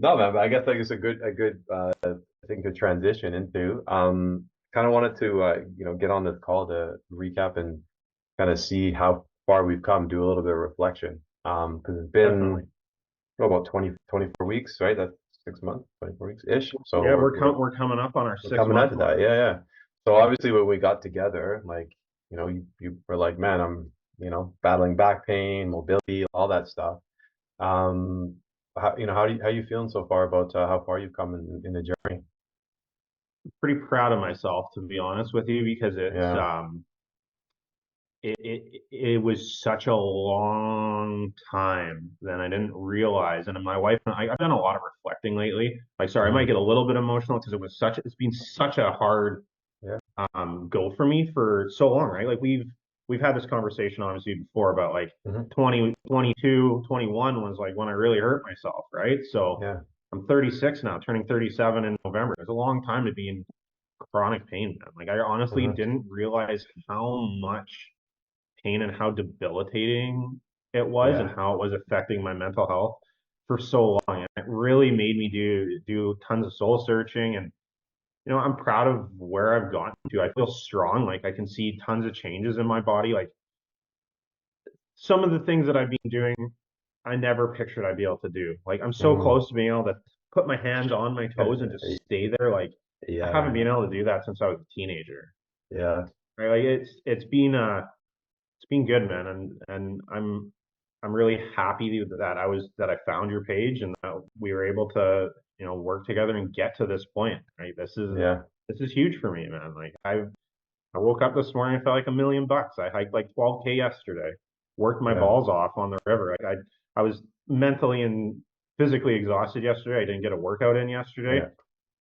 No, man, but I guess like it's I think to transition into. Kind of wanted to get on this call to recap and kind of see how far we've come, do a little bit of reflection. Because it's Definitely. been about 24 weeks, right? That's 6 months, 24 weeks ish. So Yeah, we're we're coming up on our we're six coming out month to that. mark. Yeah, yeah. So obviously when we got together, like, you were like, man, I'm, battling back pain, mobility, all that stuff. Um, how you feeling so far about how far you've come in the journey? Pretty proud of myself, to be honest with you, because Yeah. it was such a long time that I didn't realize. And my wife and I've done a lot of reflecting lately. Like, sorry, I might Hmm. get a little bit emotional because it's been such a hard Yeah. goal for me for so long, right? Like we've had this conversation obviously before about like Hmm. 20, 22, 21 was like when I really hurt myself, right? So Yeah. I'm 36 now, turning 37 in November. It's a long time to be in chronic pain, man. Like I honestly Hmm. didn't realize how much pain and how debilitating it was and Yeah. how it was affecting my mental health for so long. And it really made me do tons of soul searching and I'm proud of where I've gotten to. I feel strong. Like I can see tons of changes in my body. Like some of the things that I've been doing, I never pictured I'd be able to do. Like I'm so Hmm. close to being able to put my hands on my toes and just stay there. Like I Yeah, haven't man. been able to do that since I was a teenager. Yeah. Right? Like it's been good, man. And I'm really happy that I found your page and that we were able to, work together and get to this point. Right? Yeah. This is huge for me, man. Like I woke up this morning, I felt like $1 million. I hiked like 12K yesterday, worked my Yeah. balls off on the river. I was mentally and physically exhausted yesterday. I didn't get a workout in yesterday. Yeah.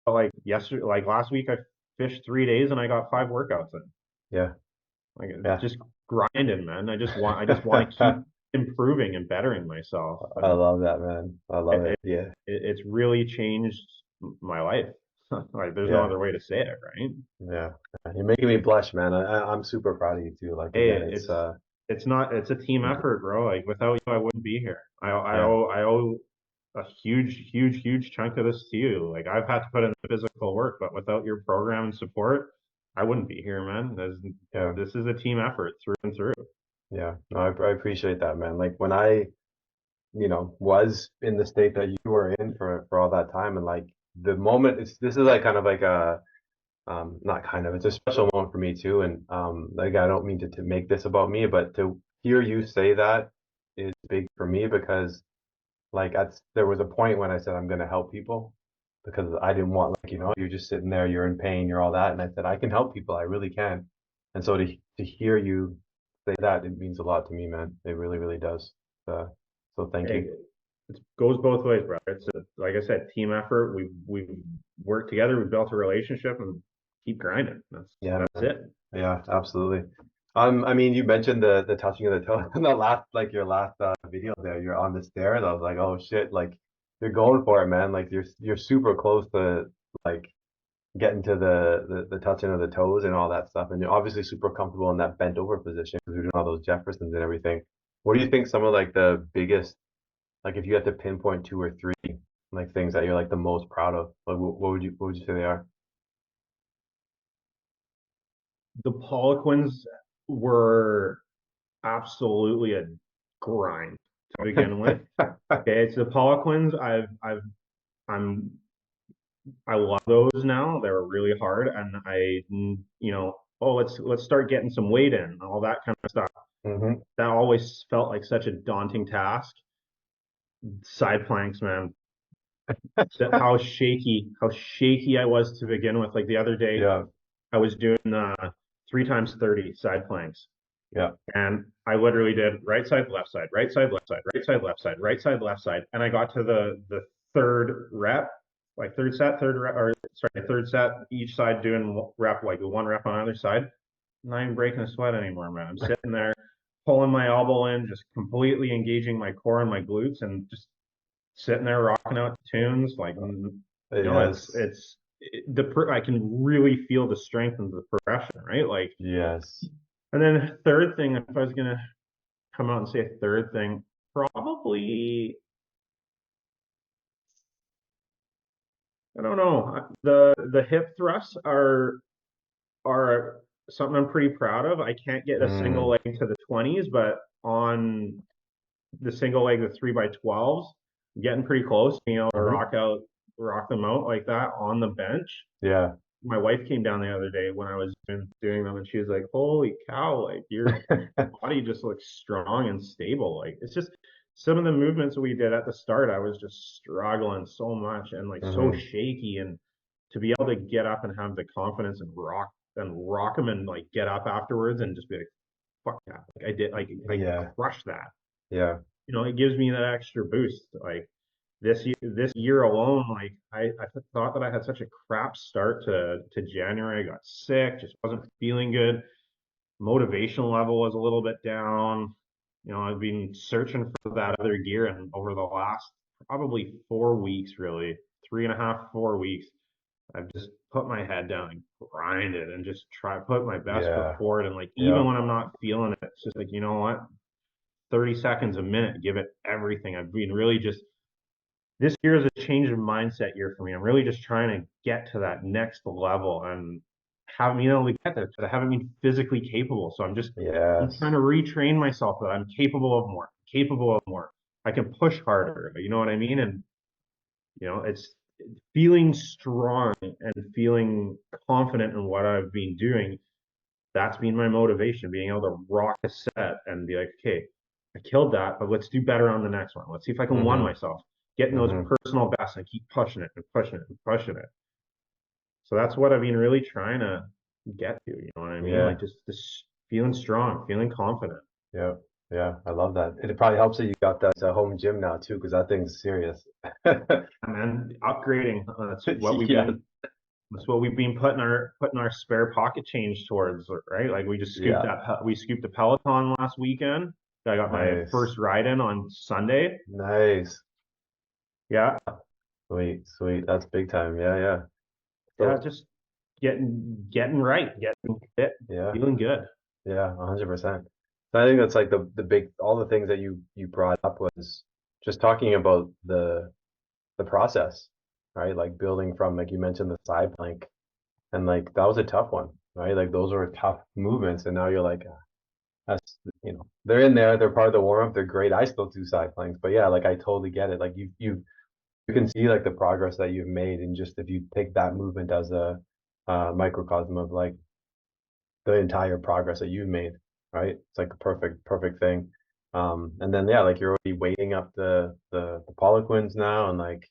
But like last week, I fished 3 days and I got 5 workouts in. Yeah. Like Yeah. just grinding, man. I just want to keep improving and bettering myself. I And love that, man. I love it, it. Yeah. it's really changed my life. Like there's no Yeah. other way to say it, right? Yeah. You're making me blush, man. I'm super proud of you too. Like Hey, again, it's not it's a team effort, bro. Like without you, I wouldn't be here. yeah. I owe a huge chunk of this to you. Like I've had to put in the physical work, but without your program and support, I wouldn't be here, man. Yeah. This is a team effort through and through. Yeah. No, I appreciate that, man. Like when I, was in the state that you were in for all that time, and like the moment, this is like kind of like a not kind of, it's a special moment for me too. And like I don't mean to make this about me, but to hear you say that is big for me because like there was a point when I said I'm gonna help people because I didn't want, like, you're just sitting there, you're in pain, you're all that, and I said I can help people, I really can. And so to hear you say that, it means a lot to me, man. It really, really does. Uh, so thank Hey, you. it goes both ways, brother. Like I said, team effort. We've worked together. We've built a relationship, and keep grinding. Yeah, That's man. it. Yeah, absolutely. I mean, you mentioned the touching of the toe in the last, like your last video there. You're on the stairs. I was like, oh shit, like you're going for it, man. Like you're super close to like getting to the touching of the toes and all that stuff. And you're obviously super comfortable in that bent over position because you're doing all those Jeffersons and everything. What do you think some of like the biggest, like if you had to pinpoint two or three like things that you're like the most proud of, like what would you say they are? The Poliquins were absolutely a grind to begin with. Okay, it's the Poliquins. I'm, I love those now. They're really hard, and oh, let's start getting some weight in, all that kind of stuff. Hmm. That always felt like such a daunting task. Side planks, man. How shaky I was to begin with. Like the other day, Yeah, I was doing 3 times 30 side planks. yeah, And I literally did right side, left side, right side, left side, right side, left side, right side, left side. And I got to the third rep, like third set, third rep, or sorry, third set, each side doing rep, like one rep on either side. I'm not even breaking a sweat anymore, man. I'm sitting there pulling my elbow in, just completely engaging my core and my glutes and just sitting there rocking out tunes. Like, yes, I can really feel the strength and the progression, right? Like, yes. and then third thing, if I was gonna come out and say a third thing, probably I don't know. The hip thrusts are something I'm pretty proud of. I can't get a single Mm, leg to the 20s, but on the single leg, the 3x12s, getting pretty close, being able to hmm. rock them out like that on the bench. Yeah. My wife came down the other day when I was doing them, and she was like, "Holy cow! Like your body just looks strong and stable. Like it's just some of the movements we did at the start, I was just struggling so much and like so Hmm. shaky, and to be able to get up and have the confidence and rock them and like get up afterwards and just be like, fuck that, like I did, like I Yeah. crushed that. Yeah. It gives me that extra boost. Like this year alone, like I thought that I had such a crap start to January. I got sick, just wasn't feeling good. Motivational level was a little bit down. I've been searching for that other gear, and over the last probably 4 weeks, really, 3.5, 4 weeks, I've just put my head down and grinded and just try put my best foot Yeah. forward. And like even Yeah. when I'm not feeling it, it's just like, you know what, 30 seconds a minute, give it everything. I've been really just this year is a change of mindset year for me. I'm really just trying to get to that next level and haven't been able to get there because I haven't been physically capable. So I'm trying Yes. to retrain myself that I'm capable of more, capable of more. I can push harder. You know what I mean? And it's feeling strong and feeling confident in what I've been doing. That's been my motivation, being able to rock a set and be like, okay, I killed that, but let's do better on the next one. Let's see if I can one Hmm. myself, getting those Hmm. personal bests and keep pushing it and pushing it and pushing it. So that's what I've been really trying to get to. You know what I mean? Yeah. Like just this feeling strong, feeling confident. Yeah. Yeah. I love that. It probably helps that you got that home gym now too, because that thing's serious. And then upgrading. Yes. That's what we've been putting our spare pocket change towards, right? Like Yeah. we scooped a Peloton last weekend. I got my Nice. first ride in on Sunday. Nice. Yeah, Sweet. Sweet. That's big time. Yeah. Yeah. yeah, So just getting right, getting fit, yeah. feeling good. Yeah. 100%. I think that's like the big all the things that you brought up was just talking about the process, right? Like building from like you mentioned the side plank. And like that was a tough one, right? Like those were tough movements, and now you're like, that's they're in there, they're part of the warm up, they're great. I still do side planks, but yeah, like I totally get it. Like you can see like the progress that you've made, and just if you take that movement as a microcosm of like the entire progress that you've made, right? It's like a perfect thing. And then yeah, like you're already weighting up the Poliquins now, and like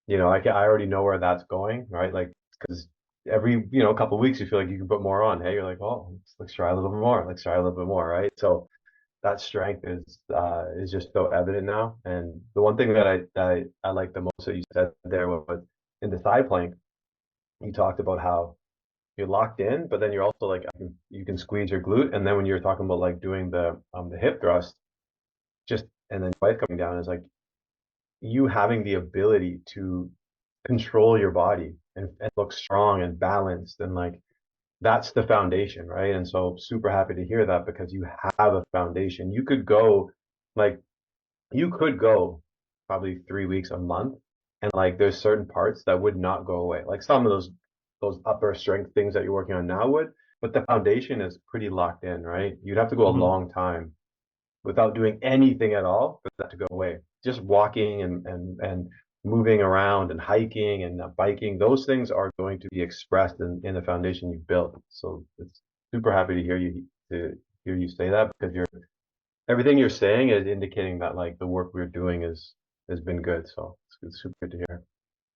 I already know where that's going, right? Like, because every, couple of weeks you feel like you can put more on. Hey, you're like, oh, let's try a little bit more. Let's try a little bit more, right? So that strength is just so evident now. And the one thing that I like the most that you said there was in the side plank, you talked about how you're locked in, but then you're also like you can squeeze your glute. And then when you're talking about like doing the hip thrust, just and then your wife coming down is like you having the ability to control your body and look strong and balanced and like that's the foundation, right? And so super happy to hear that because you have a foundation. Like you could go probably 3 weeks a month and like there's certain parts that would not go away. Like some of those upper strength things that you're working on now would, but the foundation is pretty locked in, right? You'd have to go a Mhm. long time without doing anything at all for that to go away. Just walking and moving around and hiking and biking, those things are going to be expressed in the foundation you've built. So it's super happy to hear you say that because everything you're saying is indicating that like the work we're doing has been good. So it's super good to hear.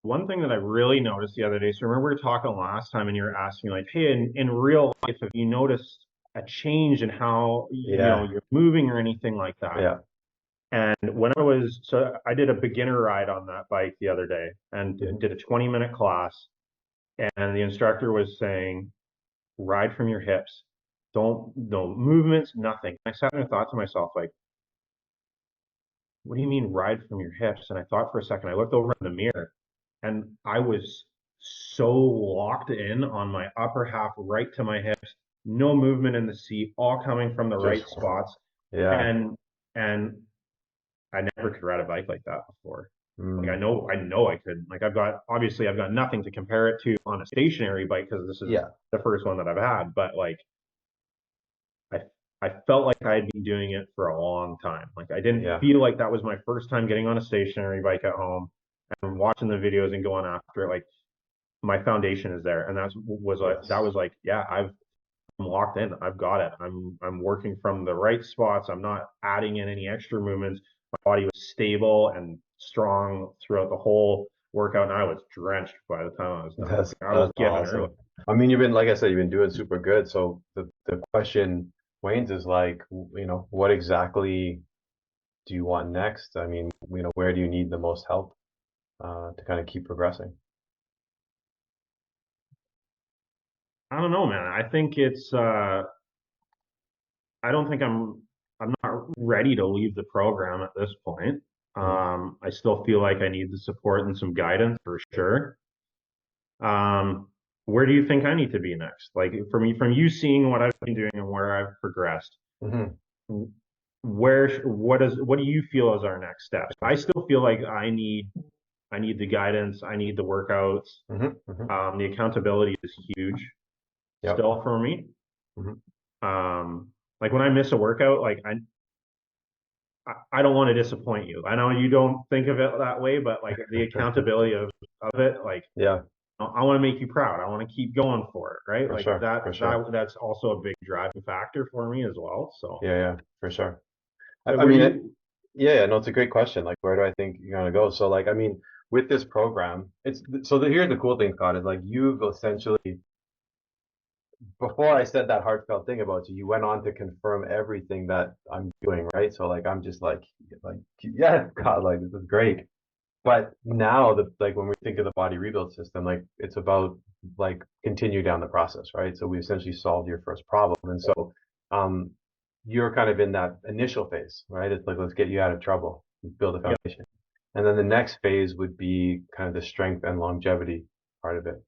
One thing that I really noticed the other day, so remember we were talking last time and you were asking like, hey, in real life, have you noticed a change in how Yeah, you're moving or anything like that? yeah. And so I did a beginner ride on that bike the other day and Hmm. did a 20-minute class. And the instructor was saying, ride from your hips. Don't, no movements, nothing. I sat there and thought to myself, like, what do you mean ride from your hips? And I thought for a second, I looked over in the mirror and I was so locked in on my upper half right to my hips, no movement in the seat, all coming from the Just right spots. yeah. And and I never could ride a bike like that before. Like Mm, I know I could. Like I've got nothing to compare it to on a stationary bike because this is yeah, the first one that I've had. But like I I felt like I had been doing it for a long time. Like I didn't yeah, feel like that was my first time getting on a stationary bike at home and watching the videos and going after it. Like my foundation is there, and that yes. was like, yeah, I'm locked in. I've got it. I'm working from the right spots. I'm not adding in any extra movements. My body was stable and strong throughout the whole workout, and I was drenched by the time I was done. Like I was That's given early. awesome. I mean, you've been, like I said, you've been doing super good. So the question, Wayne's, is like, what exactly do you want next? I mean, where do you need the most help to kind of keep progressing? I don't know, man. I think it's I don't think I'm not ready to leave the program at this point. Mhm. I still feel like I need the support and some guidance for sure. Um, where do you think I need to be next? Like for me, from you seeing what I've been doing and where I've progressed, Mhm. what do you feel is our next steps? I still feel like I need the guidance, I need the workouts. Mhm. Mhm. The accountability is huge Yep. still for me. Mhm. Like when I miss a workout, like I don't want to disappoint you. I know you don't think of it that way, but like the accountability of it, like Yeah, I want to make you proud. I want to keep going for it, right? for Like sure, for sure. that's also a big driving factor for me as well. Yeah, yeah, for sure. I, So I where do mean, you? yeah, yeah, no, it's a great question. Like, where do I think you're gonna go? So, like, I mean, with this program, here's the cool thing, Scott, is like you've essentially, before I said that heartfelt thing about you, you went on to confirm everything that I'm doing, right? So, like, I'm just like, yeah, God, like this is great. But now, like when we think of the body rebuild system, like it's about like continue down the process, right? So we essentially solved your first problem, and so um, you're kind of in that initial phase, right? It's like let's get you out of trouble, build a Yeah, foundation, and then the next phase would be kind of the strength and longevity part of it.